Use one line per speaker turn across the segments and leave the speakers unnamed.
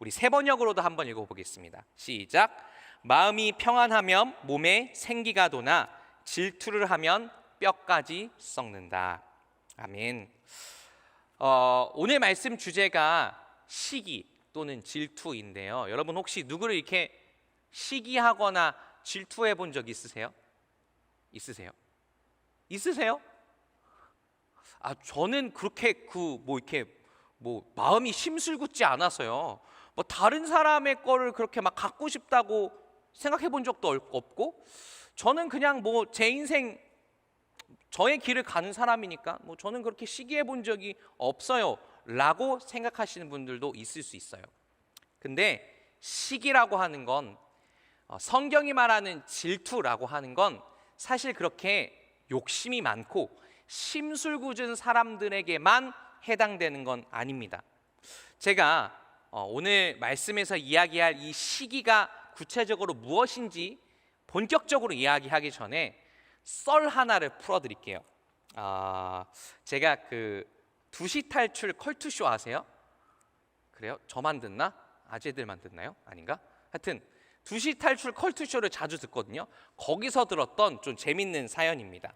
우리 세 번역으로도 한번 읽어보겠습니다. 시작. 마음이 평안하면 몸에 생기가 도나 질투를 하면 뼈까지 썩는다. 아멘. 오늘 말씀 주제가 시기 또는 질투인데요. 여러분 혹시 누구를 이렇게 시기하거나 질투해 본 적 있으세요? 있으세요? 저는 그렇게 마음이 심술궂지 않아서요. 다른 사람의 거를 그렇게 막 갖고 싶다고 생각해 본 적도 없고, 저는 그냥 제 인생 저의 길을 가는 사람이니까 저는 그렇게 시기해 본 적이 없어요 라고 생각하시는 분들도 있을 수 있어요. 근데 시기라고 하는 건, 성경이 말하는 질투라고 하는 건 사실 그렇게 욕심이 많고 심술궂은 사람들에게만 해당되는 건 아닙니다. 제가 오늘 말씀에서 이야기할 이 시기가 구체적으로 무엇인지 본격적으로 이야기하기 전에 썰 하나를 풀어드릴게요. 제가 그 2시 탈출 컬투쇼 아세요? 그래요? 저만 듣나? 아재들만 듣나요? 아닌가? 하여튼 2시 탈출 컬투쇼를 자주 듣거든요. 거기서 들었던 좀 재밌는 사연입니다.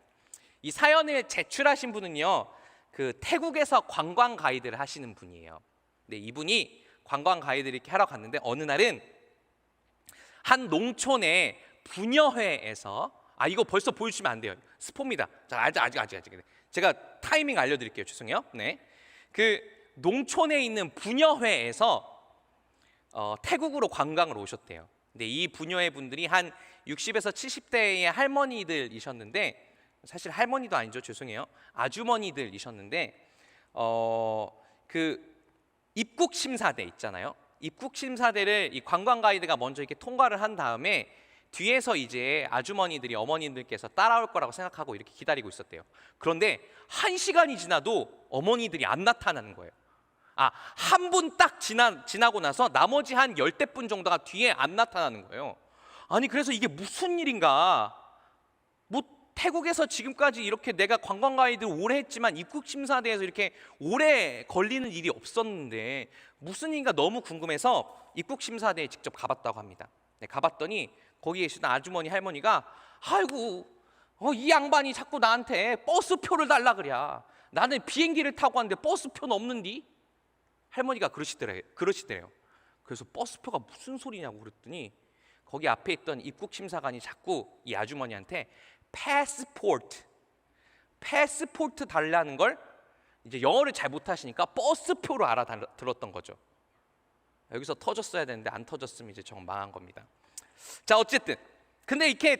이 사연을 제출하신 분은요, 그 태국에서 관광 가이드를 하시는 분이에요. 근데 이분이 관광 가이드를 이렇게 하러 갔는데 어느 날은 한 농촌의 부녀회에서, 이거 벌써 보여주시면 안 돼요. 스포입니다. 자, 아직. 제가 타이밍 알려드릴게요. 죄송해요. 네, 그 농촌에 있는 부녀회에서 태국으로 관광을 오셨대요. 근데 이 부녀회 분들이 한 60에서 70대의 할머니들이셨는데, 사실 할머니도 아니죠. 죄송해요. 아주머니들이셨는데, 그 입국 심사대 있잖아요. 입국 심사대를 이 관광 가이드가 먼저 이렇게 통과를 한 다음에 뒤에서 이제 아주머니들이, 어머님들께서 따라올 거라고 생각하고 이렇게 기다리고 있었대요. 그런데 1시간이 지나도 어머니들이 안 나타나는 거예요. 한 분 딱 지나고 나서 나머지 한 10대분 정도가 뒤에 안 나타나는 거예요. 그래서 이게 무슨 일인가? 태국에서 지금까지 이렇게 내가 관광 가이드 오래 했지만 입국 심사대에서 이렇게 오래 걸리는 일이 없었는데 무슨 일인가 너무 궁금해서 입국 심사대에 직접 가봤다고 합니다. 네, 가봤더니 거기에 계시던 아주머니 할머니가, 아이고 이 양반이 자꾸 나한테 버스표를 달라 그래. 나는 비행기를 타고 왔는데 버스표는 없는디? 할머니가 그러시더래요. 그래서 버스표가 무슨 소리냐고 그랬더니 거기 앞에 있던 입국 심사관이 자꾸 이 아주머니한테 패스포트 달라는 걸 이제 영어를 잘 못하시니까 버스표로 알아들었던 거죠. 여기서 터졌어야 되는데 안 터졌으면 이제 정 망한 겁니다. 자, 어쨌든 근데 이렇게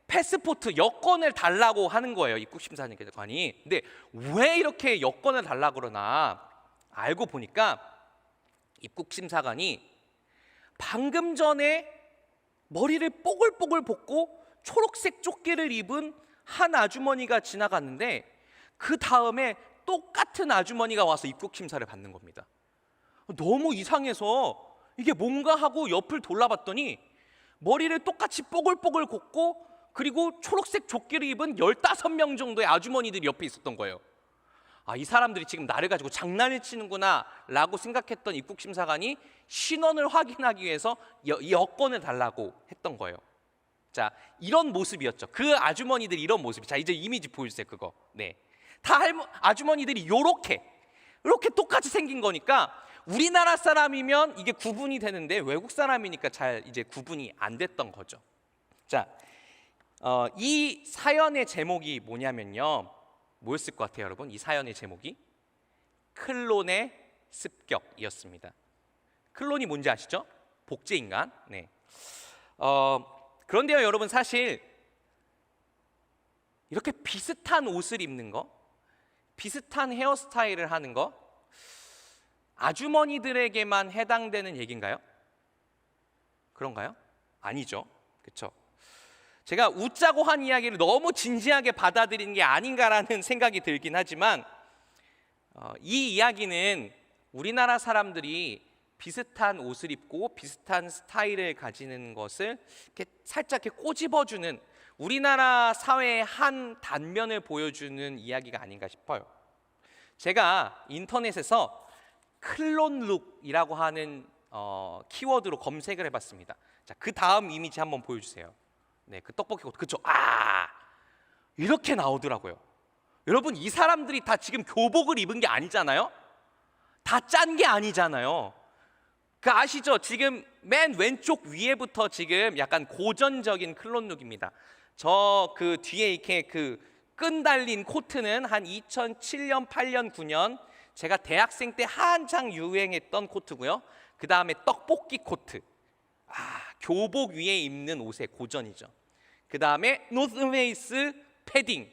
패스포트, 여권을 달라고 하는 거예요, 입국 심사관이. 근데 왜 이렇게 여권을 달라고 그러나 알고 보니까 입국 심사관이 방금 전에 머리를 뽀글뽀글 볶고 초록색 조끼를 입은 한 아주머니가 지나갔는데 그 다음에 똑같은 아주머니가 와서 입국 심사를 받는 겁니다. 너무 이상해서 이게 뭔가 하고 옆을 돌아봤더니 머리를 똑같이 뽀글뽀글 볶고 그리고 초록색 조끼를 입은 15명 정도의 아주머니들이 옆에 있었던 거예요. 이 사람들이 지금 나를 가지고 장난을 치는구나 라고 생각했던 입국 심사관이 신원을 확인하기 위해서 여권을 달라고 했던 거예요. 자, 이런 모습이었죠. 그 아주머니들이 이런 모습이. 자, 이제 이미지 보여주세요. 그거. 네, 다 아주머니들이 이렇게 똑같이 생긴 거니까 우리나라 사람이면 이게 구분이 되는데 외국 사람이니까 잘 이제 구분이 안 됐던 거죠. 자, 이 사연의 제목이 뭐냐면요, 뭐였을 것 같아요, 여러분? 이 사연의 제목이 클론의 습격이었습니다. 클론이 뭔지 아시죠? 복제인간. 네. 그런데요, 여러분, 사실 이렇게 비슷한 옷을 입는 거, 비슷한 헤어스타일을 하는 거 아주머니들에게만 해당되는 얘기인가요? 그런가요? 아니죠. 그렇죠? 제가 웃자고 한 이야기를 너무 진지하게 받아들이는 게 아닌가라는 생각이 들긴 하지만 이 이야기는 우리나라 사람들이 비슷한 옷을 입고 비슷한 스타일을 가지는 것을 이렇게 살짝 이렇게 꼬집어주는, 우리나라 사회의 한 단면을 보여주는 이야기가 아닌가 싶어요. 제가 인터넷에서 클론룩이라고 하는 키워드로 검색을 해봤습니다. 자, 그 다음 이미지 한번 보여주세요. 네, 그 떡볶이 옷, 그쵸? 이렇게 나오더라고요. 여러분, 이 사람들이 다 지금 교복을 입은 게 아니잖아요. 다 짠 게 아니잖아요. 그 아시죠? 지금 맨 왼쪽 위에부터 지금 약간 고전적인 클론룩입니다. 저 그 뒤에 이렇게 그 끈 달린 코트는 한 2007년, 8년, 9년 제가 대학생 때 한창 유행했던 코트고요. 그 다음에 떡볶이 코트. 교복 위에 입는 옷의 고전이죠. 그 다음에 노스페이스 패딩.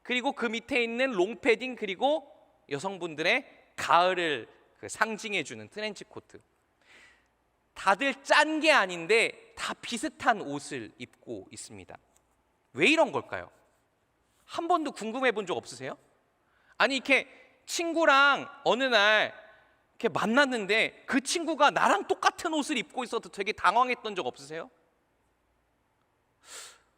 그리고 그 밑에 있는 롱 패딩, 그리고 여성분들의 가을을 상징해주는 트렌치 코트. 다들 짠 게 아닌데 다 비슷한 옷을 입고 있습니다. 왜 이런 걸까요? 한 번도 궁금해 본 적 없으세요? 아니, 이렇게 친구랑 어느 날 이렇게 만났는데 그 친구가 나랑 똑같은 옷을 입고 있어도 되게 당황했던 적 없으세요?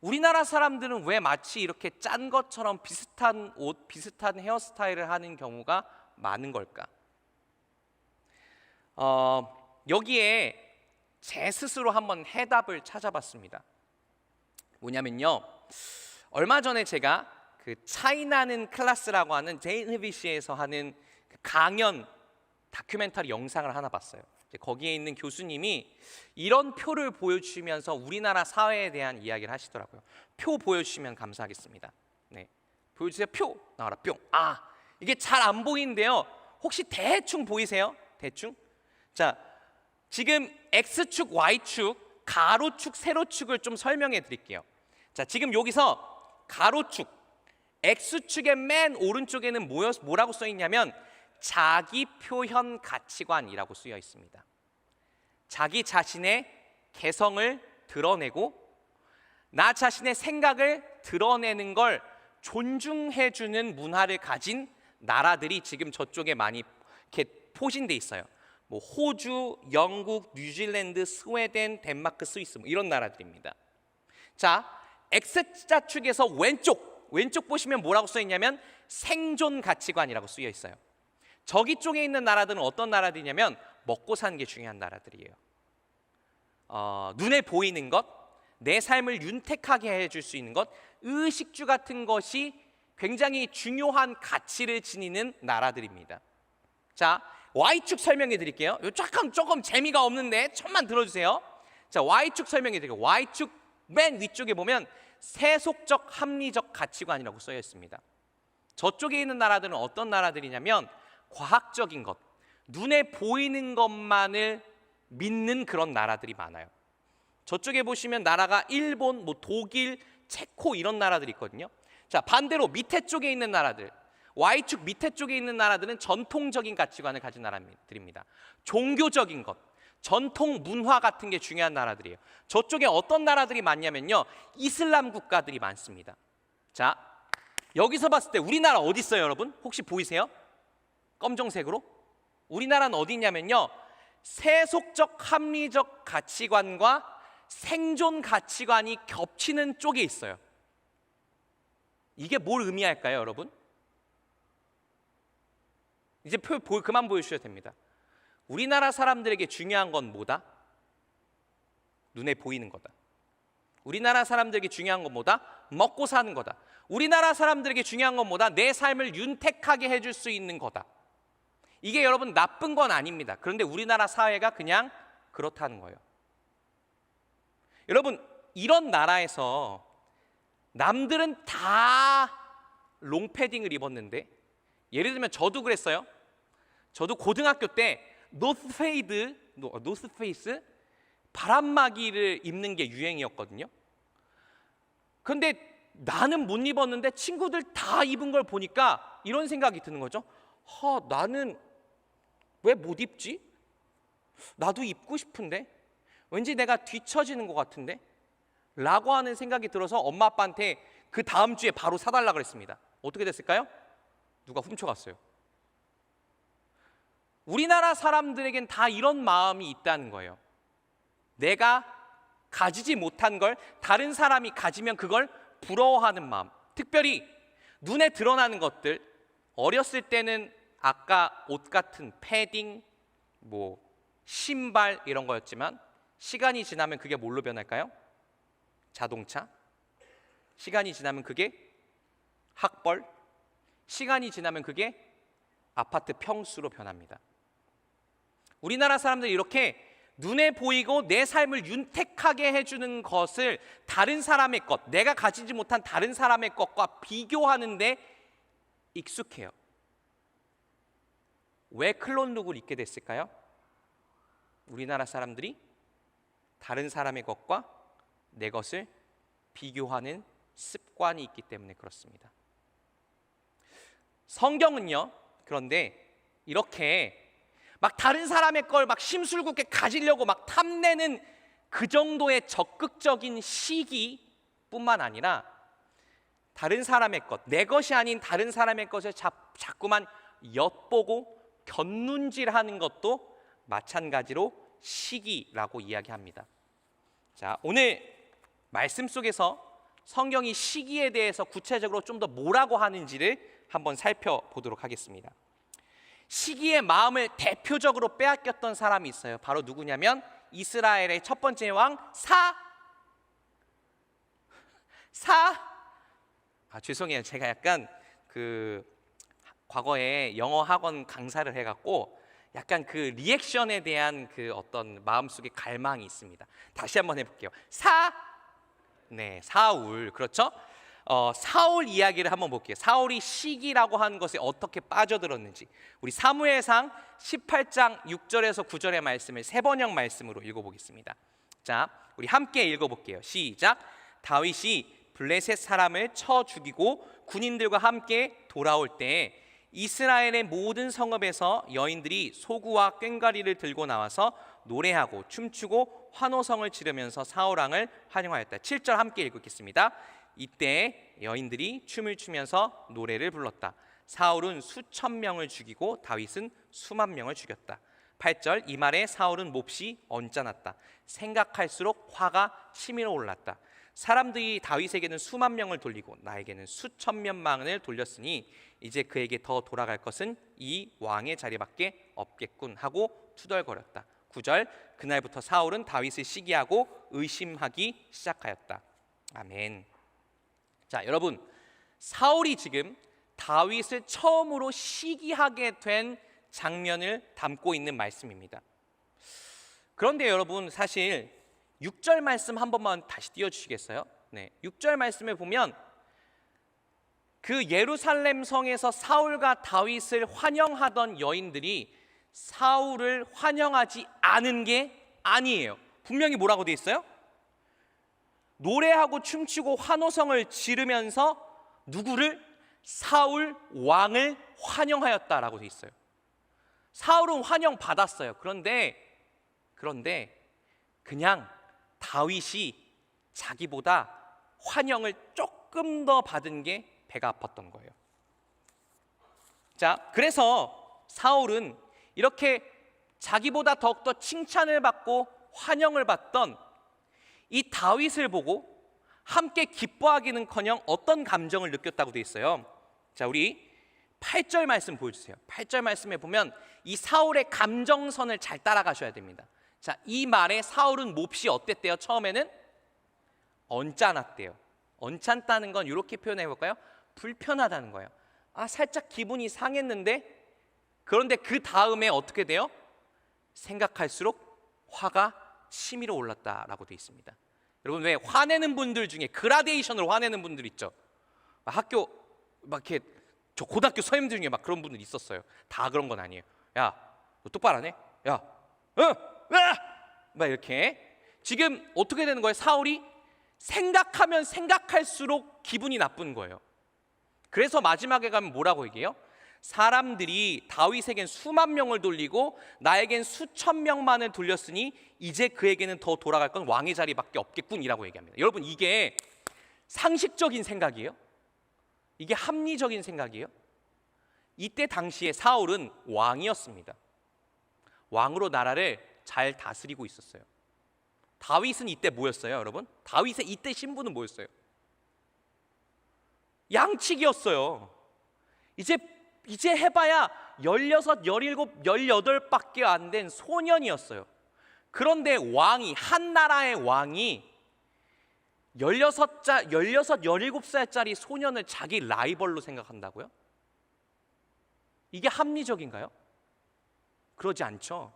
우리나라 사람들은 왜 마치 이렇게 짠 것처럼 비슷한 옷, 비슷한 헤어스타일을 하는 경우가 많은 걸까? 여기에 제 스스로 한번 해답을 찾아봤습니다. 뭐냐면요, 얼마 전에 제가 그 차이나는 클래스라고 하는 JNBC에서 하는 그 강연 다큐멘터리 영상을 하나 봤어요. 거기에 있는 교수님이 이런 표를 보여주시면서 우리나라 사회에 대한 이야기를 하시더라고요. 표 보여주시면 감사하겠습니다. 네, 보여주세요. 표 나와라. 뿅. 이게 잘 안 보이는데요. 혹시 대충 보이세요? 대충? 자, 지금 X축, Y축, 가로축, 세로축을 좀 설명해 드릴게요. 자, 지금 여기서 가로축, X축의 맨 오른쪽에는 뭐라고 써 있냐면 자기 표현 가치관이라고 쓰여 있습니다. 자기 자신의 개성을 드러내고 나 자신의 생각을 드러내는 걸 존중해주는 문화를 가진 나라들이 지금 저쪽에 많이 이렇게 포진돼 있어요. 뭐 호주, 영국, 뉴질랜드, 스웨덴, 덴마크, 스위스 이런 나라들입니다. 자, X자축에서 왼쪽 보시면 뭐라고 써 있냐면 생존 가치관이라고 쓰여 있어요. 저기 쪽에 있는 나라들은 어떤 나라들이냐면 먹고 사는 게 중요한 나라들이에요. 눈에 보이는 것, 내 삶을 윤택하게 해줄 수 있는 것, 의식주 같은 것이 굉장히 중요한 가치를 지니는 나라들입니다. 자, Y축 설명해 드릴게요. 조금 재미가 없는데 천만 들어주세요. 자, Y축 설명해 드릴게요. Y축 맨 위쪽에 보면 세속적 합리적 가치관이라고 써여 있습니다. 저쪽에 있는 나라들은 어떤 나라들이냐면 과학적인 것, 눈에 보이는 것만을 믿는 그런 나라들이 많아요. 저쪽에 보시면 나라가 일본, 독일, 체코 이런 나라들이 있거든요. 자, 반대로 밑에 쪽에 있는 나라들, Y축 밑에 쪽에 있는 나라들은 전통적인 가치관을 가진 나라들입니다. 종교적인 것, 전통 문화 같은 게 중요한 나라들이에요. 저쪽에 어떤 나라들이 많냐면요, 이슬람 국가들이 많습니다. 자, 여기서 봤을 때 우리나라 어디 있어요, 여러분? 혹시 보이세요? 검정색으로? 우리나라는 어디 있냐면요, 세속적 합리적 가치관과 생존 가치관이 겹치는 쪽에 있어요. 이게 뭘 의미할까요, 여러분? 이제 표 그만 보여주셔도 됩니다. 우리나라 사람들에게 중요한 건 뭐다? 눈에 보이는 거다. 우리나라 사람들에게 중요한 건 뭐다? 먹고 사는 거다. 우리나라 사람들에게 중요한 건 뭐다? 내 삶을 윤택하게 해줄 수 있는 거다. 이게 여러분 나쁜 건 아닙니다. 그런데 우리나라 사회가 그냥 그렇다는 거예요. 여러분, 이런 나라에서 남들은 다 롱패딩을 입었는데, 예를 들면 저도 그랬어요. 저도 고등학교 때 노스페이스 바람막이를 입는 게 유행이었거든요. 근데 나는 못 입었는데 친구들 다 입은 걸 보니까 이런 생각이 드는 거죠. 나는 왜 못 입지? 나도 입고 싶은데 왠지 내가 뒤처지는 것 같은데 라고 하는 생각이 들어서 엄마 아빠한테 그 다음 주에 바로 사달라 그랬습니다. 어떻게 됐을까요? 누가 훔쳐갔어요. 우리나라 사람들에겐 다 이런 마음이 있다는 거예요. 내가 가지지 못한 걸 다른 사람이 가지면 그걸 부러워하는 마음. 특별히 눈에 드러나는 것들, 어렸을 때는 아까 옷 같은 패딩, 신발 이런 거였지만 시간이 지나면 그게 뭘로 변할까요? 자동차. 시간이 지나면 그게 학벌. 시간이 지나면 그게 아파트 평수로 변합니다. 우리나라 사람들이 이렇게 눈에 보이고 내 삶을 윤택하게 해주는 것을 다른 사람의 것, 내가 가지지 못한 다른 사람의 것과 비교하는데 익숙해요. 왜 클론룩을 입게 됐을까요? 우리나라 사람들이 다른 사람의 것과 내 것을 비교하는 습관이 있기 때문에 그렇습니다. 성경은요, 그런데 이렇게 막 다른 사람의 걸 막 심술궂게 가지려고 막 탐내는 그 정도의 적극적인 시기뿐만 아니라 다른 사람의 것, 내 것이 아닌 다른 사람의 것을 자꾸만 엿보고 곁눈질하는 것도 마찬가지로 시기라고 이야기합니다. 자, 오늘 말씀 속에서 성경이 시기에 대해서 구체적으로 좀 더 뭐라고 하는지를 한번 살펴보도록 하겠습니다. 시기의 마음을 대표적으로 빼앗겼던 사람이 있어요. 바로 누구냐면 이스라엘의 첫 번째 왕 죄송해요. 제가 약간 과거에 영어 학원 강사를 해갖고 약간 그 리액션에 대한 그 어떤 마음속에 갈망이 있습니다. 다시 한번 해볼게요. 사울. 그렇죠? 사울 이야기를 한번 볼게요. 사울이 시기라고 하는 것에 어떻게 빠져들었는지 우리 사무엘상 18장 6절에서 9절의 말씀을 세 번역 말씀으로 읽어보겠습니다. 자, 우리 함께 읽어볼게요. 시작. 다윗이 블레셋 사람을 쳐 죽이고 군인들과 함께 돌아올 때 이스라엘의 모든 성읍에서 여인들이 소구와 꽹과리를 들고 나와서 노래하고 춤추고 환호성을 지르면서 사울 왕을 환영하였다. 7절 함께 읽겠습니다. 이때 여인들이 춤을 추면서 노래를 불렀다. 사울은 수천 명을 죽이고 다윗은 수만 명을 죽였다. 8절 이 말에 사울은 몹시 언짢았다. 생각할수록 화가 치밀어 올랐다. 사람들이 다윗에게는 수만 명을 돌리고 나에게는 수천 명만을 돌렸으니 이제 그에게 더 돌아갈 것은 이 왕의 자리밖에 없겠군 하고 투덜거렸다. 9절 그날부터 사울은 다윗을 시기하고 의심하기 시작하였다. 아멘. 자, 여러분, 사울이 지금 다윗을 처음으로 시기하게 된 장면을 담고 있는 말씀입니다. 그런데 여러분, 사실 6절 말씀 한 번만 다시 띄워주시겠어요? 네, 6절 말씀에 보면 그 예루살렘 성에서 사울과 다윗을 환영하던 여인들이 사울을 환영하지 않은 게 아니에요. 분명히 뭐라고 돼 있어요? 노래하고 춤추고 환호성을 지르면서 누구를? 사울 왕을 환영하였다라고 돼 있어요. 사울은 환영 받았어요. 그런데 그냥 다윗이 자기보다 환영을 조금 더 받은 게 배가 아팠던 거예요. 자, 그래서 사울은 이렇게 자기보다 더욱더 칭찬을 받고 환영을 받던 이 다윗을 보고 함께 기뻐하기는커녕 어떤 감정을 느꼈다고 돼 있어요. 자, 우리 8절 말씀 보여주세요. 8절 말씀에 보면 이 사울의 감정선을 잘 따라가셔야 됩니다. 자, 이 말에 사울은 몹시 어땠대요? 처음에는 언짢았대요. 언짢다는 건 이렇게 표현해 볼까요? 불편하다는 거예요. 살짝 기분이 상했는데, 그런데 그 다음에 어떻게 돼요? 생각할수록 화가 치밀어 올랐다라고 돼 있습니다. 여러분, 왜 화내는 분들 중에 그라데이션으로 화내는 분들 있죠? 학교 막 이렇게 저 고등학교 선생님들 중에 막 그런 분들 있었어요. 다 그런 건 아니에요. 야, 너 똑바로 안 해? 야, 막 이렇게. 지금 어떻게 되는 거예요? 사울이 생각하면 생각할수록 기분이 나쁜 거예요. 그래서 마지막에 가면 뭐라고 얘기해요? 사람들이 다윗에겐 수만 명을 돌리고 나에겐 수천 명만을 돌렸으니 이제 그에게는 더 돌아갈 건 왕의 자리밖에 없겠군이라고 얘기합니다. 여러분, 이게 상식적인 생각이에요? 이게 합리적인 생각이에요? 이때 당시에 사울은 왕이었습니다. 왕으로 나라를 잘 다스리고 있었어요. 다윗은 이때 뭐였어요, 여러분? 다윗의 이때 신분은 뭐였어요? 양치기였어요. 이제 이제 해봐야 16, 17, 18밖에 안 된 소년이었어요. 그런데 왕이, 한 나라의 왕이 16, 17살짜리 소년을 자기 라이벌로 생각한다고요? 이게 합리적인가요? 그러지 않죠.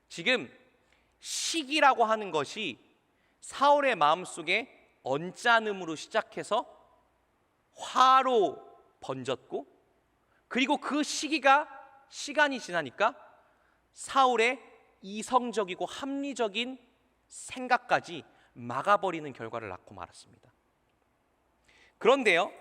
지금 시기라고 하는 것이 사울의 마음속에 언짢음으로 시작해서 화로 번졌고, 그리고 그 시간이 지나니까 사울의 이성적이고 합리적인 생각까지 막아버리는 결과를 낳고 말았습니다. 그런데요,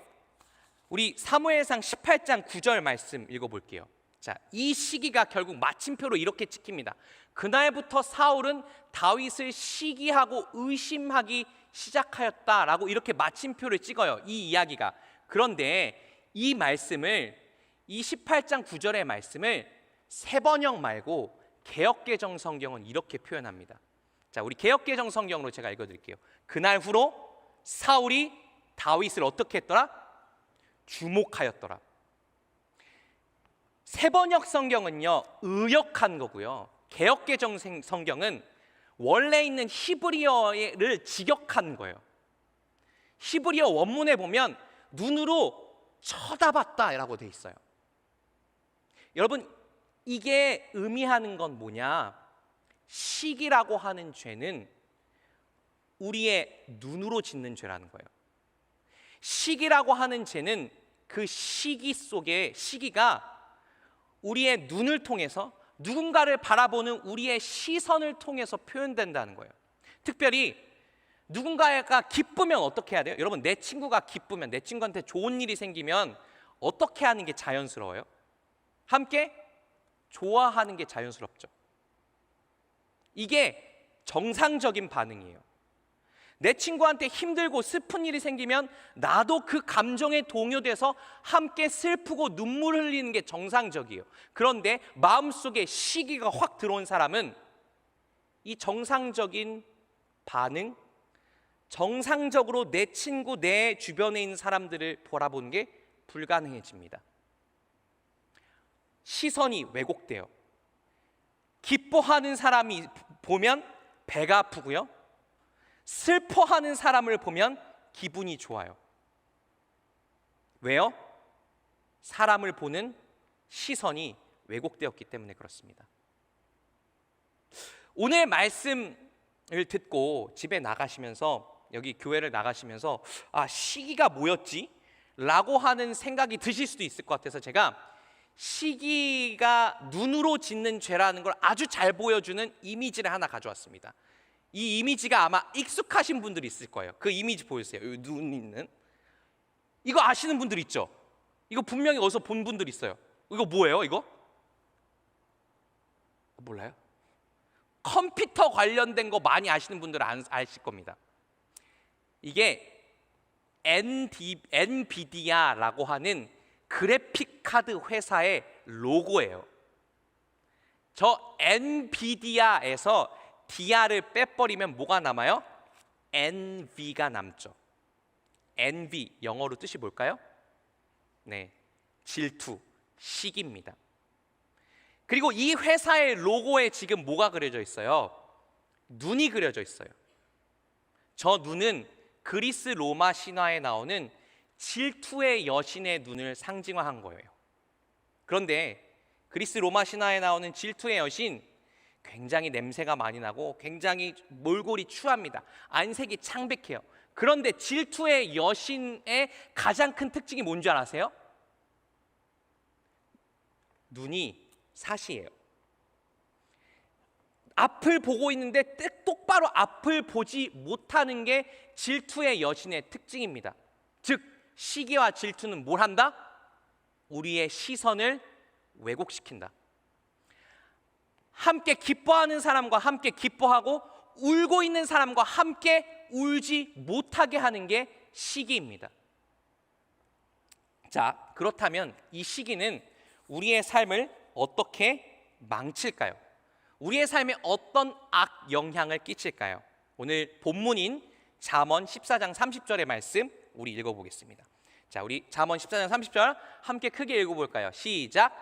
우리 사무엘상 18장 9절 말씀 읽어볼게요. 자, 이 시기가 결국 마침표로 이렇게 찍힙니다. 그날부터 사울은 다윗을 시기하고 의심하기 시작하였다라고 이렇게 마침표를 찍어요, 이 이야기가. 그런데 이 말씀을, 이 18장 9절의 말씀을 세번역 말고 개역개정 성경은 이렇게 표현합니다. 자, 우리 개역개정 성경으로 제가 읽어드릴게요. 그날 후로 사울이 다윗을 어떻게 했더라? 주목하였더라. 세번역 성경은요, 의역한 거고요. 개역개정 성경은 원래 있는 히브리어를 직역한 거예요. 히브리어 원문에 보면 눈으로 쳐다봤다라고 돼 있어요. 여러분, 이게 의미하는 건 뭐냐? 시기라고 하는 죄는 우리의 눈으로 짓는 죄라는 거예요. 시기라고 하는 죄는 그 시기 속에, 시기가 우리의 눈을 통해서, 누군가를 바라보는 우리의 시선을 통해서 표현된다는 거예요. 특별히 누군가가 기쁘면 어떻게 해야 돼요? 여러분, 내 친구가 기쁘면, 내 친구한테 좋은 일이 생기면 어떻게 하는 게 자연스러워요? 함께 좋아하는 게 자연스럽죠. 이게 정상적인 반응이에요. 내 친구한테 힘들고 슬픈 일이 생기면 나도 그 감정에 동요돼서 함께 슬프고 눈물 흘리는 게 정상적이에요. 그런데 마음속에 시기가 확 들어온 사람은 이 정상적인 반응, 정상적으로 내 친구, 내 주변에 있는 사람들을 바라보는 게 불가능해집니다. 시선이 왜곡돼요. 기뻐하는 사람이 보면 배가 아프고요, 슬퍼하는 사람을 보면 기분이 좋아요. 왜요? 사람을 보는 시선이 왜곡되었기 때문에 그렇습니다. 오늘 말씀을 듣고 집에 나가시면서, 여기 교회를 나가시면서 시기가 뭐였지? 라고 하는 생각이 드실 수도 있을 것 같아서 제가 시기가 눈으로 짓는 죄라는 걸 아주 잘 보여주는 이미지를 하나 가져왔습니다. 이 이미지가 아마 익숙하신 분들이 있을 거예요. 그 이미지 보여주세요. 여기 눈 있는, 이거 아시는 분들 있죠? 이거 분명히 어디서 본 분들 있어요. 이거 뭐예요? 이거? 몰라요? 컴퓨터 관련된 거 많이 아시는 분들은 아실 겁니다. 이게 엔비디아라고 하는 그래픽 카드 회사의 로고예요. 저 엔비디아에서 Dr을 빼버리면 뭐가 남아요? NV가 남죠. NV, 영어로 뜻이 뭘까요? 네, 질투, 시기입니다. 그리고 이 회사의 로고에 지금 뭐가 그려져 있어요? 눈이 그려져 있어요. 저 눈은 그리스 로마 신화에 나오는 질투의 여신의 눈을 상징화한 거예요. 그런데 그리스 로마 신화에 나오는 질투의 여신, 굉장히 냄새가 많이 나고 굉장히 몰골이 추합니다. 안색이 창백해요. 그런데 질투의 여신의 가장 큰 특징이 뭔지 아세요? 눈이 사시예요. 앞을 보고 있는데 똑바로 앞을 보지 못하는 게 질투의 여신의 특징입니다. 즉, 시기와 질투는 뭘 한다? 우리의 시선을 왜곡시킨다. 함께 기뻐하는 사람과 함께 기뻐하고, 울고 있는 사람과 함께 울지 못하게 하는 게 시기입니다. 자, 그렇다면 이 시기는 우리의 삶을 어떻게 망칠까요? 우리의 삶에 어떤 악 영향을 끼칠까요? 오늘 본문인 잠언 14장 30절의 말씀 우리 읽어보겠습니다. 자, 우리 잠언 14장 30절 함께 크게 읽어볼까요? 시작.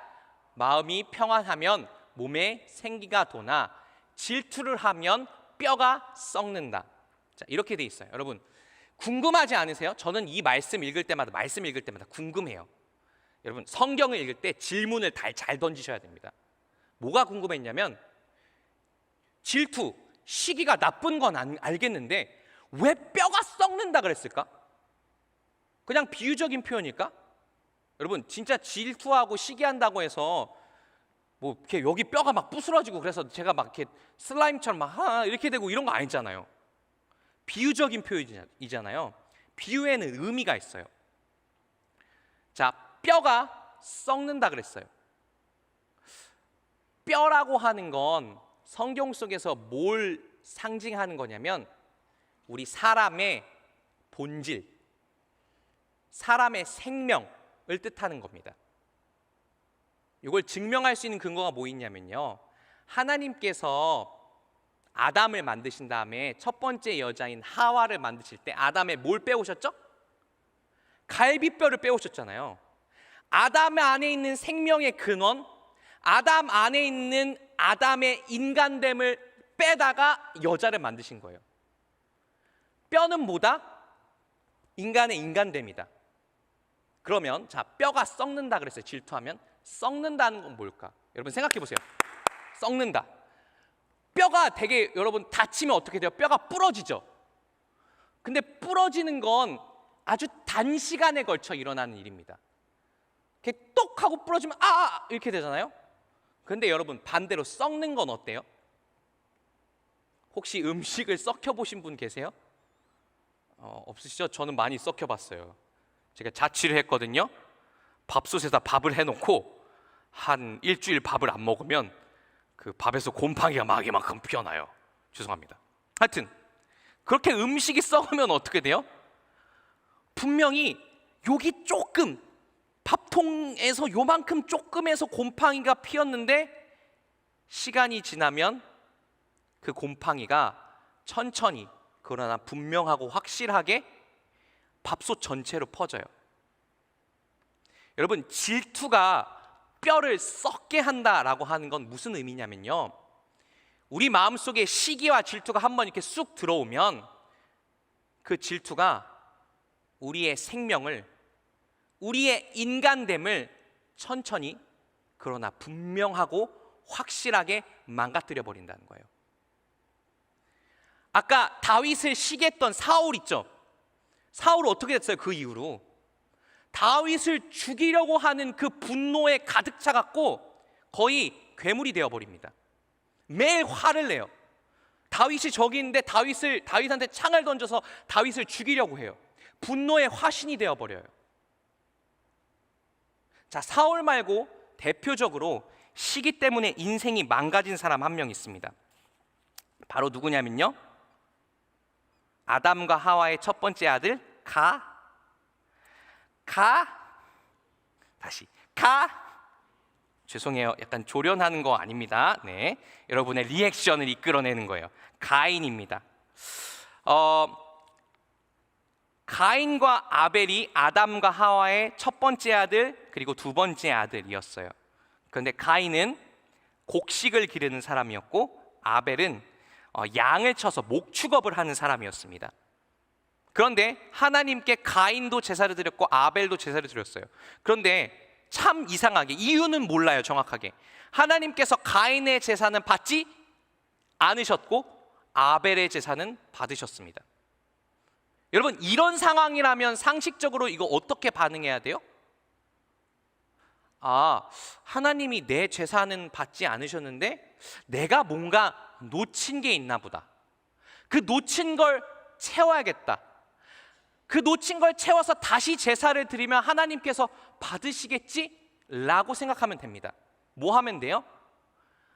마음이 평안하면 몸에 생기가 도나 질투를 하면 뼈가 썩는다. 자, 이렇게 돼 있어요. 여러분 궁금하지 않으세요? 저는 이 말씀 읽을 때마다 궁금해요. 여러분 성경을 읽을 때 질문을 잘 던지셔야 됩니다. 뭐가 궁금했냐면 질투, 시기가 나쁜 건 알겠는데 왜 뼈가 썩는다 그랬을까? 그냥 비유적인 표현일까? 여러분 진짜 질투하고 시기한다고 해서 뭐 이렇게 여기 뼈가 막 부스러지고 그래서 제가 막 이렇게 슬라임처럼 막 이렇게 되고 이런 거 아니잖아요. 비유적인 표현이잖아요. 비유에는 의미가 있어요. 자, 뼈가 썩는다 그랬어요. 뼈라고 하는 건 성경 속에서 뭘 상징하는 거냐면 우리 사람의 본질, 사람의 생명을 뜻하는 겁니다. 이걸 증명할 수 있는 근거가 뭐 있냐면요, 하나님께서 아담을 만드신 다음에 첫 번째 여자인 하와를 만드실 때 아담의 뭘 빼오셨죠? 갈비뼈를 빼오셨잖아요. 아담 안에 있는 생명의 근원, 아담 안에 있는 아담의 인간됨을 빼다가 여자를 만드신 거예요. 뼈는 뭐다? 인간의 인간됨이다. 그러면 자, 뼈가 썩는다 그랬어요. 질투하면 썩는다는 건 뭘까? 여러분 생각해 보세요. 썩는다. 뼈가 되게 여러분 다치면 어떻게 돼요? 뼈가 부러지죠. 근데 부러지는 건 아주 단시간에 걸쳐 일어나는 일입니다. 이렇게 똑 하고 부러지면 이렇게 되잖아요. 근데 여러분 반대로 썩는 건 어때요? 혹시 음식을 썩혀 보신 분 계세요? 없으시죠? 저는 많이 썩혀 봤어요. 제가 자취를 했거든요. 밥솥에다 밥을 해놓고 한 일주일 밥을 안 먹으면 그 밥에서 곰팡이가 막 이만큼 피어나요. 죄송합니다. 하여튼 그렇게 음식이 썩으면 어떻게 돼요? 분명히 여기 조금, 밥통에서 요만큼 조금에서 곰팡이가 피었는데 시간이 지나면 그 곰팡이가 천천히 그러나 분명하고 확실하게 밥솥 전체로 퍼져요. 여러분 질투가 뼈를 썩게 한다라고 하는 건 무슨 의미냐면요, 우리 마음속에 시기와 질투가 한번 이렇게 쑥 들어오면 그 질투가 우리의 생명을, 우리의 인간됨을 천천히 그러나 분명하고 확실하게 망가뜨려 버린다는 거예요. 아까 다윗을 시기했던 사울 있죠? 사울은 어떻게 됐어요? 그 이후로 다윗을 죽이려고 하는 그 분노에 가득 차갖고 거의 괴물이 되어버립니다. 매일 화를 내요. 다윗이 저기 있는데 다윗한테 창을 던져서 다윗을 죽이려고 해요. 분노의 화신이 되어버려요. 자, 사울 말고 대표적으로 시기 때문에 인생이 망가진 사람 한 명 있습니다. 바로 누구냐면요, 아담과 하와의 첫 번째 아들 죄송해요. 약간 조련하는 거 아닙니다. 네, 여러분의 리액션을 이끌어내는 거예요. 가인입니다. 가인과 아벨이 아담과 하와의 첫 번째 아들 그리고 두 번째 아들이었어요. 그런데 가인은 곡식을 기르는 사람이었고 아벨은 양을 쳐서 목축업을 하는 사람이었습니다. 그런데 하나님께 가인도 제사를 드렸고 아벨도 제사를 드렸어요. 그런데 참 이상하게, 이유는 몰라요 정확하게, 하나님께서 가인의 제사는 받지 않으셨고 아벨의 제사는 받으셨습니다. 여러분 이런 상황이라면 상식적으로 이거 어떻게 반응해야 돼요? 하나님이 내 제사는 받지 않으셨는데 내가 뭔가 놓친 게 있나 보다. 그 놓친 걸 채워야겠다. 그 놓친 걸 채워서 다시 제사를 드리면 하나님께서 받으시겠지? 라고 생각하면 됩니다. 뭐 하면 돼요?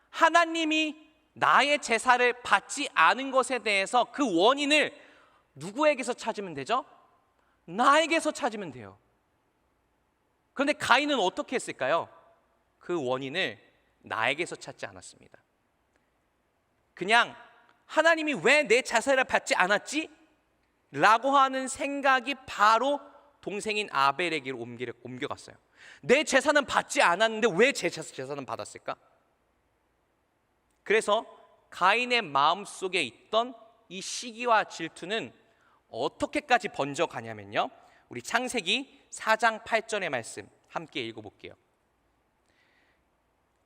하나님이 나의 제사를 받지 않은 것에 대해서 그 원인을 누구에게서 찾으면 되죠? 나에게서 찾으면 돼요. 그런데 가인은 어떻게 했을까요? 그 원인을 나에게서 찾지 않았습니다. 그냥 하나님이 왜 내 제사를 받지 않았지? 라고 하는 생각이 바로 동생인 아벨에게로 옮겨갔어요. 내 재산은 받지 않았는데 왜 제 재산은 받았을까? 그래서 가인의 마음속에 있던 이 시기와 질투는 어떻게까지 번져가냐면요, 우리 창세기 4장 8절의 말씀 함께 읽어볼게요.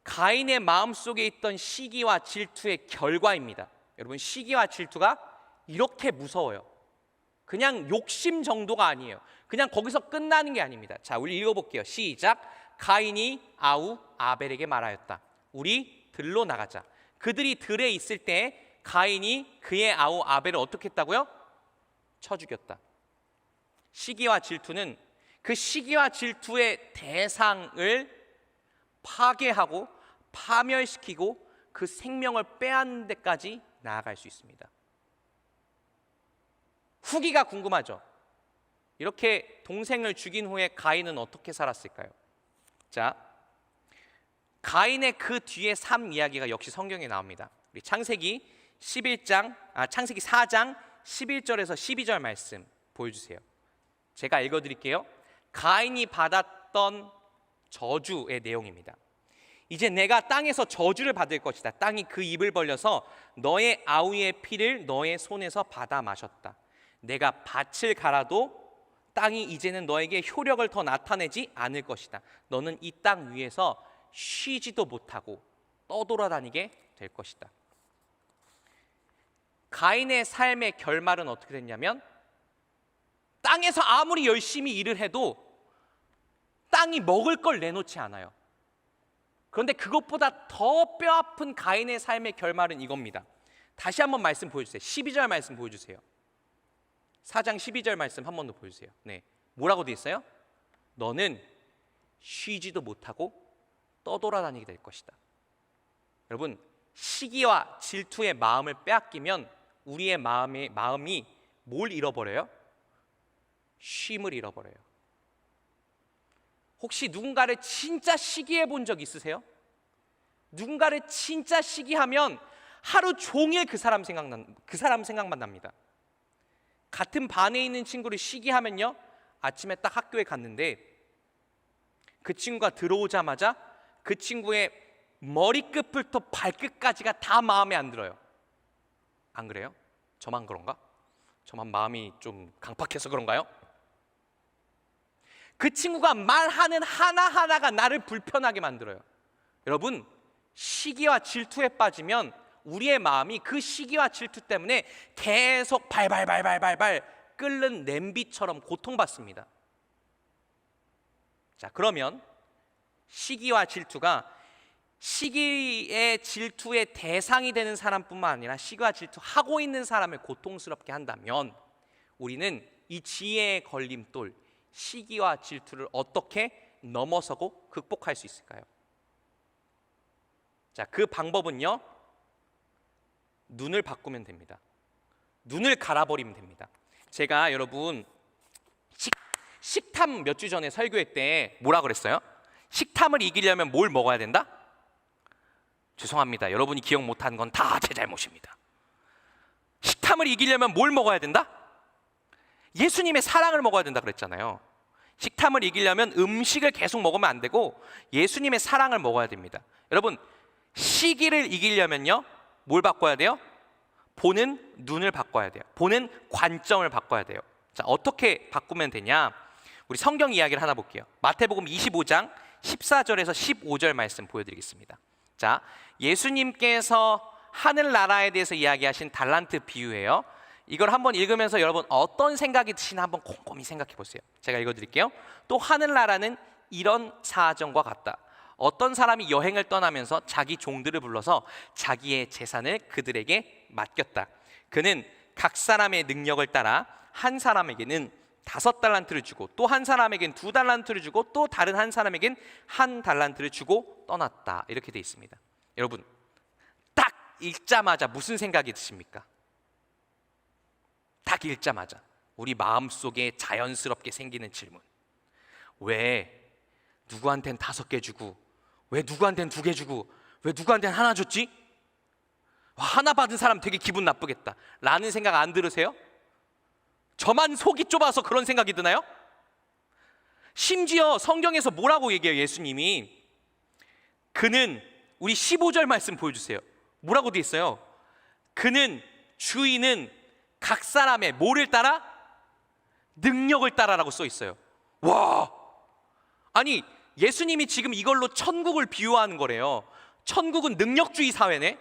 가인의 마음속에 있던 시기와 질투의 결과입니다. 여러분, 시기와 질투가 이렇게 무서워요. 그냥 욕심 정도가 아니에요. 그냥 거기서 끝나는 게 아닙니다. 자, 우리 읽어볼게요. 시작. 가인이 아우 아벨에게 말하였다. 우리 들로 나가자. 그들이 들에 있을 때 가인이 그의 아우 아벨을 어떻게 했다고요? 쳐 죽였다. 시기와 질투는 그 시기와 질투의 대상을 파괴하고 파멸시키고 그 생명을 빼앗는 데까지 나아갈 수 있습니다. 후기가 궁금하죠? 이렇게 동생을 죽인 후에 가인은 어떻게 살았을까요? 자, 가인의 그 뒤에 삶 이야기가 역시 성경에 나옵니다. 우리 창세기 4장 11절에서 12절 말씀 보여주세요. 제가 읽어드릴게요. 가인이 받았던 저주의 내용입니다. 이제 내가 땅에서 저주를 받을 것이다. 땅이 그 입을 벌려서 너의 아우의 피를 너의 손에서 받아 마셨다. 내가 밭을 갈아도 땅이 이제는 너에게 효력을 더 나타내지 않을 것이다. 너는 이 땅 위에서 쉬지도 못하고 떠돌아다니게 될 것이다. 가인의 삶의 결말은 어떻게 됐냐면, 땅에서 아무리 열심히 일을 해도 땅이 먹을 걸 내놓지 않아요. 그런데 그것보다 더 뼈아픈 가인의 삶의 결말은 이겁니다. 다시 한번 말씀 보여주세요. 12절 말씀 보여주세요. 4장 12절 말씀 한 번 더 보여주세요. 네, 뭐라고 되어 있어요? 너는 쉬지도 못하고 떠돌아다니게 될 것이다. 여러분, 시기와 질투의 마음을 빼앗기면 우리의 마음이 뭘 잃어버려요? 쉼을 잃어버려요. 혹시 누군가를 진짜 시기해 본 적 있으세요? 누군가를 진짜 시기하면 하루 종일 그 사람 생각만 납니다. 같은 반에 있는 친구를 시기하면요, 아침에 딱 학교에 갔는데 그 친구가 들어오자마자 그 친구의 머리끝부터 발끝까지가 다 마음에 안 들어요. 안 그래요? 저만 그런가? 저만 마음이 좀 강팍해서 그런가요? 그 친구가 말하는 하나하나가 나를 불편하게 만들어요. 여러분, 시기와 질투에 빠지면 우리의 마음이 그 시기와 질투 때문에 계속 발발발발발발 끓는 냄비처럼 고통받습니다. 자, 그러면 시기와 질투가 시기의 질투의 대상이 되는 사람뿐만 아니라 시기와 질투하고 있는 사람을 고통스럽게 한다면 우리는 이 지혜의 걸림돌, 시기와 질투를 어떻게 넘어서고 극복할 수 있을까요? 자, 그 방법은요, 눈을 바꾸면 됩니다. 눈을 갈아버리면 됩니다. 제가 여러분 식탐 몇 주 전에 설교회 때 뭐라 그랬어요? 식탐을 이기려면 뭘 먹어야 된다? 죄송합니다. 여러분이 기억 못한 건 다 제 잘못입니다. 식탐을 이기려면 뭘 먹어야 된다? 예수님의 사랑을 먹어야 된다 그랬잖아요. 식탐을 이기려면 음식을 계속 먹으면 안 되고 예수님의 사랑을 먹어야 됩니다. 여러분, 시기를 이기려면요, 뭘 바꿔야 돼요? 보는 눈을 바꿔야 돼요. 보는 관점을 바꿔야 돼요. 자, 어떻게 바꾸면 되냐? 우리 성경 이야기를 하나 볼게요. 마태복음 25장 14절에서 15절 말씀 보여드리겠습니다. 자, 예수님께서 하늘나라에 대해서 이야기하신 달란트 비유예요. 이걸 한번 읽으면서 여러분 어떤 생각이 드시나 한번 곰곰이 생각해 보세요. 제가 읽어드릴게요. 또 하늘나라는 이런 사정과 같다. 어떤 사람이 여행을 떠나면서 자기 종들을 불러서 자기의 재산을 그들에게 맡겼다. 그는 각 사람의 능력을 따라 한 사람에게는 5달란트를 주고 또 한 사람에게는 2달란트를 주고 또 다른 한 사람에게는 1달란트를 주고 떠났다. 이렇게 돼 있습니다. 여러분, 딱 읽자마자 무슨 생각이 드십니까? 딱 읽자마자 우리 마음속에 자연스럽게 생기는 질문. 왜 누구한텐 5개 주고 왜 누구한텐 2개 주고 왜 누구한텐 하나 줬지? 하나 받은 사람 되게 기분 나쁘겠다 라는 생각 안 들으세요? 저만 속이 좁아서 그런 생각이 드나요? 심지어 성경에서 뭐라고 얘기해요? 예수님이 그는, 우리 15절 말씀 보여주세요. 뭐라고 돼 있어요? 그는, 주인은 각 사람의 뭐를 따라? 능력을 따라라고 써 있어요. 와, 아니 예수님이 지금 이걸로 천국을 비유하는 거래요. 천국은 능력주의 사회네.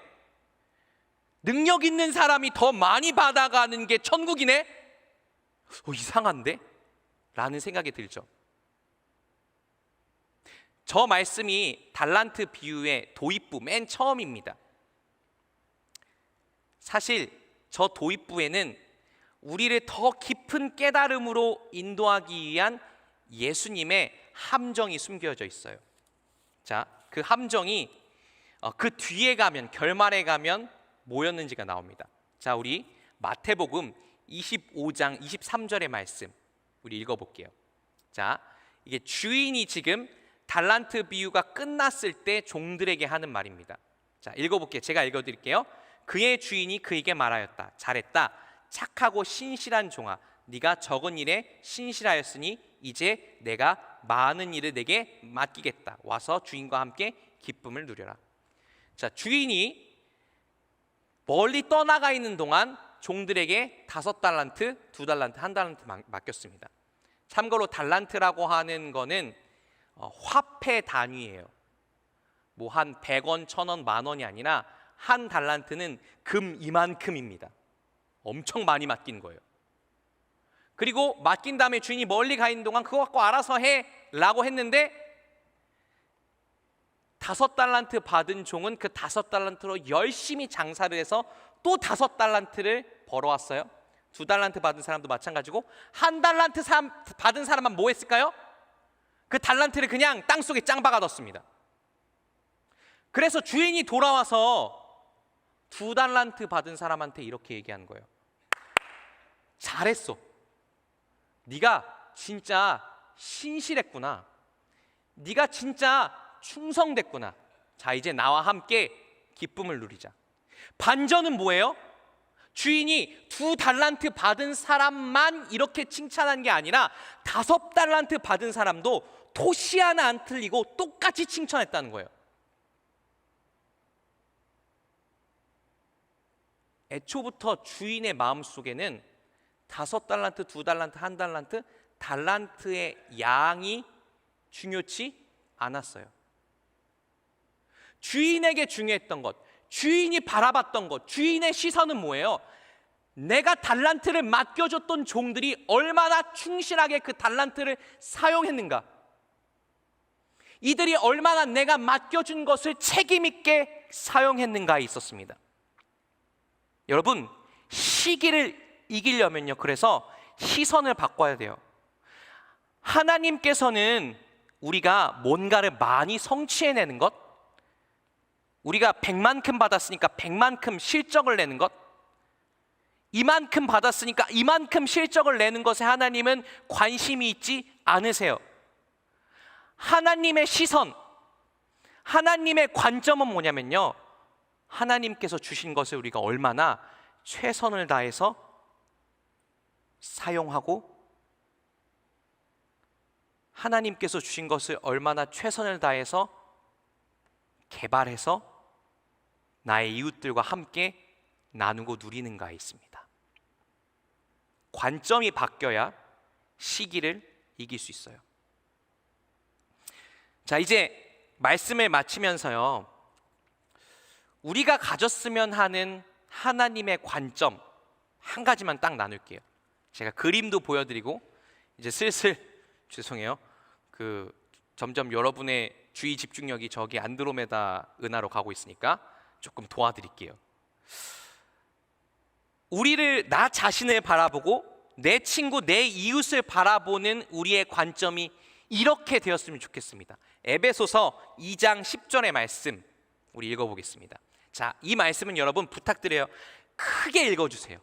능력 있는 사람이 더 많이 받아가는 게 천국이네. 이상한데? 라는 생각이 들죠. 저 말씀이 달란트 비유의 도입부 맨 처음입니다. 사실 저 도입부에는 우리를 더 깊은 깨달음으로 인도하기 위한 예수님의 함정이 숨겨져 있어요. 자, 그 함정이 그 뒤에 가면, 결말에 가면 뭐였는지가 나옵니다. 자, 우리 마태복음 25장 23절의 말씀 우리 읽어볼게요. 자, 이게 주인이 지금 달란트 비유가 끝났을 때 종들에게 하는 말입니다. 자, 읽어볼게요. 제가 읽어드릴게요. 그의 주인이 그에게 말하였다. 잘했다. 착하고 신실한 종아, 네가 적은 일에 신실하였으니 이제 내가 많은 일을 내게 맡기겠다. 와서 주인과 함께 기쁨을 누려라. 자, 주인이 멀리 떠나가 있는 동안 종들에게 5달란트, 2달란트, 1달란트 맡겼습니다. 참고로 달란트라고 하는 거는 화폐 단위예요. 뭐 한 100원, 1000원, 만원이 아니라 한 달란트는 금 이만큼입니다. 엄청 많이 맡긴 거예요. 그리고 맡긴 다음에 주인이 멀리 가 있는 동안 그거 갖고 알아서 해 라고 했는데 5달란트 받은 종은 그 5달란트로 열심히 장사를 해서 또 5달란트를 벌어왔어요. 2달란트 받은 사람도 마찬가지고 1달란트 받은 사람만 뭐 했을까요? 그 달란트를 그냥 땅속에 짱 박아뒀습니다. 그래서 주인이 돌아와서 2달란트 받은 사람한테 이렇게 얘기하는 거예요. 잘했어. 네가 진짜 신실했구나. 네가 진짜 충성됐구나. 자, 이제 나와 함께 기쁨을 누리자. 반전은 뭐예요? 주인이 2달란트 받은 사람만 이렇게 칭찬한 게 아니라 5달란트 받은 사람도 토시 하나 안 틀리고 똑같이 칭찬했다는 거예요. 애초부터 주인의 마음속에는 5달란트, 2달란트, 1달란트, 달란트의 양이 중요치 않았어요. 주인에게 중요했던 것, 주인이 바라봤던 것, 주인의 시선은 뭐예요? 내가 달란트를 맡겨줬던 종들이 얼마나 충실하게 그 달란트를 사용했는가, 이들이 얼마나 내가 맡겨준 것을 책임 있게 사용했는가에 있었습니다. 여러분, 시기를 이기려면요, 그래서 시선을 바꿔야 돼요. 하나님께서는 우리가 뭔가를 많이 성취해내는 것, 우리가 100만큼 받았으니까 100만큼 실적을 내는 것, 이만큼 받았으니까 이만큼 실적을 내는 것에 하나님은 관심이 있지 않으세요. 하나님의 시선, 하나님의 관점은 뭐냐면요, 하나님께서 주신 것을 우리가 얼마나 최선을 다해서 사용하고, 하나님께서 주신 것을 얼마나 최선을 다해서 개발해서 나의 이웃들과 함께 나누고 누리는가에 있습니다. 관점이 바뀌어야 시기를 이길 수 있어요. 자, 이제 말씀을 마치면서요, 우리가 가졌으면 하는 하나님의 관점 한 가지만 딱 나눌게요. 제가 그림도 보여드리고 이제 슬슬, 죄송해요, 점점 여러분의 주의 집중력이 저기 안드로메다 은하로 가고 있으니까 조금 도와드릴게요. 우리를, 나 자신을 바라보고 내 친구, 내 이웃을 바라보는 우리의 관점이 이렇게 되었으면 좋겠습니다. 에베소서 2장 10절의 말씀 우리 읽어보겠습니다. 자, 이 말씀은 여러분 부탁드려요, 크게 읽어주세요.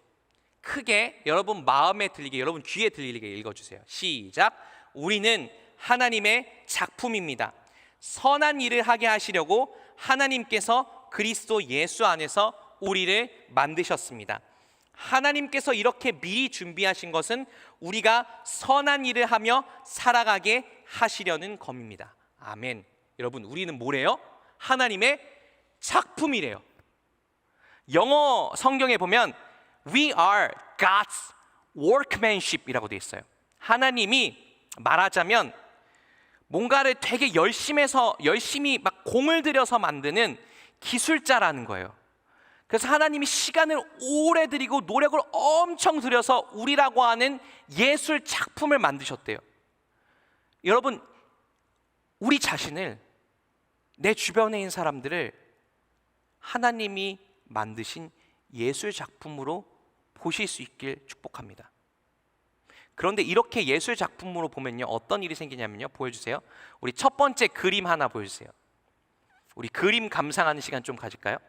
크게, 여러분 마음에 들리게, 여러분 귀에 들리게 읽어주세요. 시작. 우리는 하나님의 작품입니다. 선한 일을 하게 하시려고 하나님께서 그리스도 예수 안에서 우리를 만드셨습니다. 하나님께서 이렇게 미리 준비하신 것은 우리가 선한 일을 하며 살아가게 하시려는 검입니다. 아멘. 여러분, 우리는 뭐래요? 하나님의 작품이래요. 영어 성경에 보면 We are God's workmanship이라고 되어 있어요. 하나님이 말하자면 뭔가를 되게 열심히 막 공을 들여서 만드는 기술자라는 거예요. 그래서 하나님이 시간을 오래 들이고 노력을 엄청 들여서 우리라고 하는 예술 작품을 만드셨대요. 여러분, 우리 자신을, 내 주변에 있는 사람들을 하나님이 만드신 예술 작품으로 보실 수 있길 축복합니다. 그런데 이렇게 예술 작품으로 보면요, 어떤 일이 생기냐면요, 보여주세요. 우리 첫 번째 그림 하나 보여주세요. 우리 그림 감상하는 시간 좀 가질까요?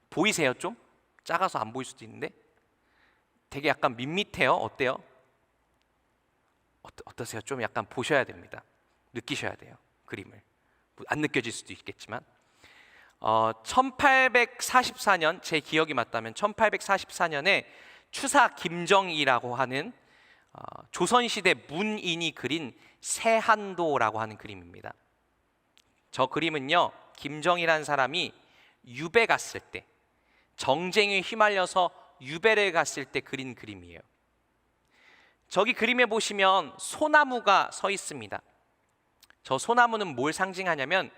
보이세요? 좀? 작아서 안 보일 수도 있는데 되게 약간 밋밋해요. 어때요? 어떠세요? 좀 약간 보셔야 됩니다. 느끼셔야 돼요. 그림을. 안 느껴질 수도 있겠지만 1844년, 제 기억이 맞다면 1844년에 추사 김정희라고 하는 조선시대 문인이 그린 세한도라고 하는 그림입니다. 저 그림은요, 김정희라는 사람이 유배 갔을 때, 정쟁에 휘말려서 유배를 갔을 때 그린 그림이에요. 저기 그림에 보시면 소나무가 서 있습니다. 저 소나무는 뭘 상징하냐면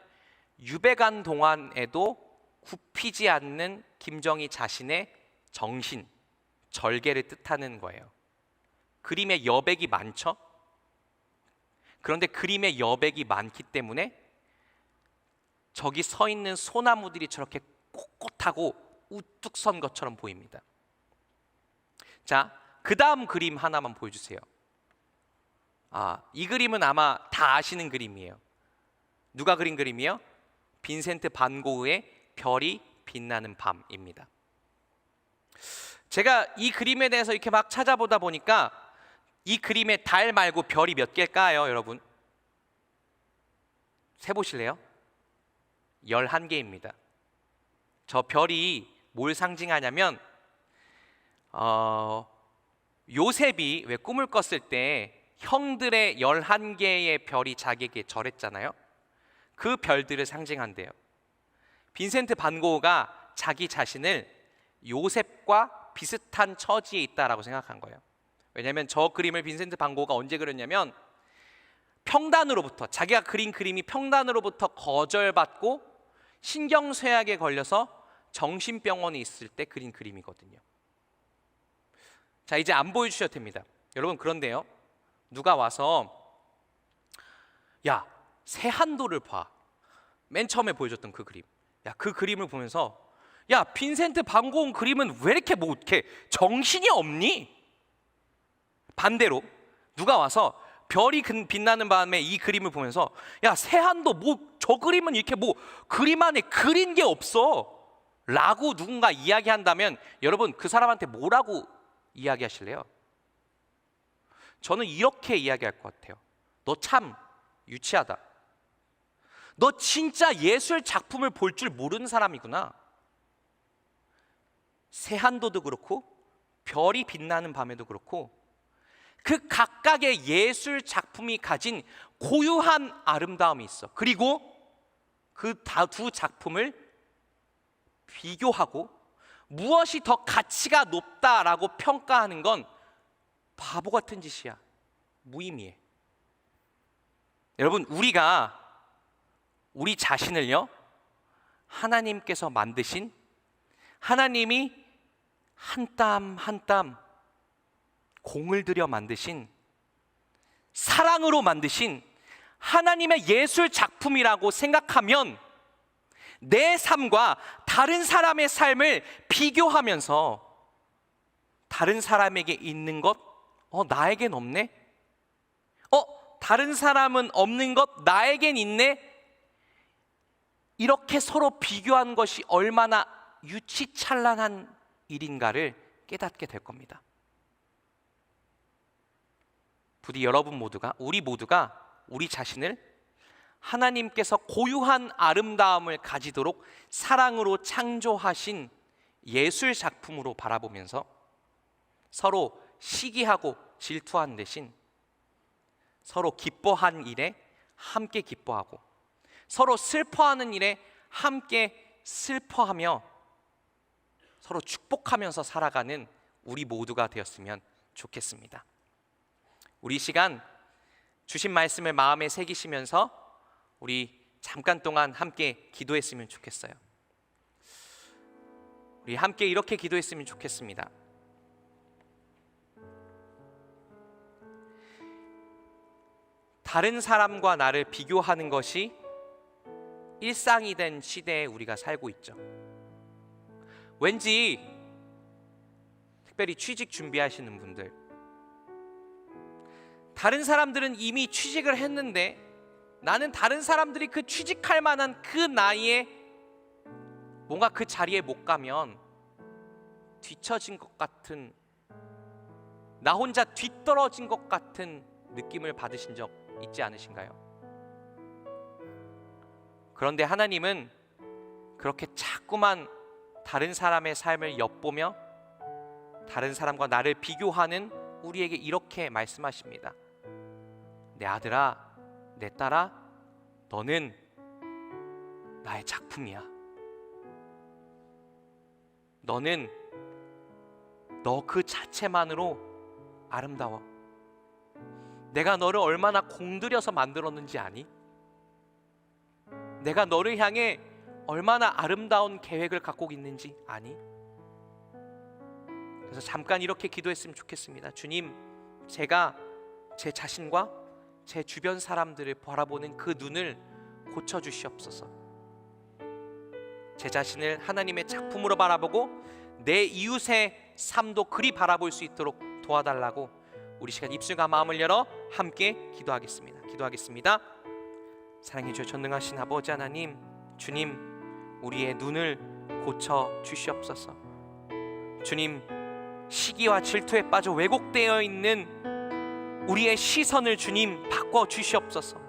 유배 간 동안에도 굽히지 않는 김정희 자신의 정신, 절개를 뜻하는 거예요. 그림에 여백이 많죠? 그런데 그림에 여백이 많기 때문에 저기 서 있는 소나무들이 저렇게 꼿꼿하고 우뚝 선 것처럼 보입니다. 자, 그 다음 그림 하나만 보여주세요. 이 그림은 아마 다 아시는 그림이에요. 누가 그린 그림이요? 빈센트 반 고흐의 별이 빛나는 밤입니다. 제가 이 그림에 대해서 이렇게 막 찾아보다 보니까 이 그림에 달 말고 별이 몇 개일까요, 여러분? 세보실래요? 11개입니다. 저 별이 뭘 상징하냐면 요셉이 왜 꿈을 꿨을 때 형들의 11개의 별이 자기에게 절했잖아요. 그 별들을 상징한대요. 빈센트 반 고흐가 자기 자신을 요셉과 비슷한 처지에 있다라고 생각한 거예요. 왜냐하면 저 그림을 빈센트 반 고흐가 언제 그렸냐면 평단으로부터, 자기가 그린 그림이 평단으로부터 거절받고 신경쇠약에 걸려서 정신병원에 있을 때 그린 그림이거든요. 자, 이제 안 보여주셔도 됩니다. 여러분, 그런데요, 누가 와서 야, 세한도를 봐. 맨 처음에 보여줬던 그 그림. 야, 그 그림을 보면서 야, 빈센트 반 고흐 그림은 왜 이렇게 뭐 이렇게 정신이 없니? 반대로 누가 와서 별이 빛나는 밤에 이 그림을 보면서 야, 세한도 뭐 저 그림은 이렇게 뭐 그림 안에 그린 게 없어 라고 누군가 이야기한다면 여러분, 그 사람한테 뭐라고 이야기하실래요? 저는 이렇게 이야기할 것 같아요. 너 참 유치하다. 너 진짜 예술 작품을 볼 줄 모르는 사람이구나. 세한도도 그렇고 별이 빛나는 밤에도 그렇고 그 각각의 예술 작품이 가진 고유한 아름다움이 있어. 그리고 그 두 작품을 비교하고 무엇이 더 가치가 높다라고 평가하는 건 바보 같은 짓이야. 무의미해. 여러분, 우리가 우리 자신을요, 하나님께서 만드신, 하나님이 한 땀 한 땀 공을 들여 만드신, 사랑으로 만드신 하나님의 예술 작품이라고 생각하면 내 삶과 다른 사람의 삶을 비교하면서 다른 사람에게 있는 것, 나에겐 없네? 다른 사람은 없는 것, 나에겐 있네? 이렇게 서로 비교한 것이 얼마나 유치찬란한 일인가를 깨닫게 될 겁니다. 부디 여러분 모두가, 우리 모두가 우리 자신을 하나님께서 고유한 아름다움을 가지도록 사랑으로 창조하신 예술 작품으로 바라보면서 서로 시기하고 질투한 대신 서로 기뻐한 일에 함께 기뻐하고 서로 슬퍼하는 일에 함께 슬퍼하며 서로 축복하면서 살아가는 우리 모두가 되었으면 좋겠습니다. 우리 시간 주신 말씀을 마음에 새기시면서 우리 잠깐 동안 함께 기도했으면 좋겠어요. 우리 함께 이렇게 기도했으면 좋겠습니다. 다른 사람과 나를 비교하는 것이 일상이 된 시대에 우리가 살고 있죠. 왠지 특별히 취직 준비하시는 분들, 다른 사람들은 이미 취직을 했는데 나는 다른 사람들이 그 취직할 만한 그 나이에 뭔가 그 자리에 못 가면 뒤처진 것 같은, 나 혼자 뒤떨어진 것 같은 느낌을 받으신 적 있지 않으신가요? 그런데 하나님은 그렇게 자꾸만 다른 사람의 삶을 엿보며 다른 사람과 나를 비교하는 우리에게 이렇게 말씀하십니다. 내 아들아, 내 딸아, 너는 나의 작품이야. 너는 너 그 자체만으로 아름다워. 내가 너를 얼마나 공들여서 만들었는지 아니? 내가 너를 향해 얼마나 아름다운 계획을 갖고 있는지 아니? 그래서 잠깐 이렇게 기도했으면 좋겠습니다. 주님, 제가 제 자신과 제 주변 사람들을 바라보는 그 눈을 고쳐주시옵소서. 제 자신을 하나님의 작품으로 바라보고 내 이웃의 삶도 그리 바라볼 수 있도록 도와달라고 우리 시간 입술과 마음을 열어 함께 기도하겠습니다. 사랑해 주여 전능하신 아버지 하나님, 주님, 우리의 눈을 고쳐 주시옵소서. 주님, 시기와 질투에 빠져 왜곡되어 있는 우리의 시선을 주님 바꿔 주시옵소서.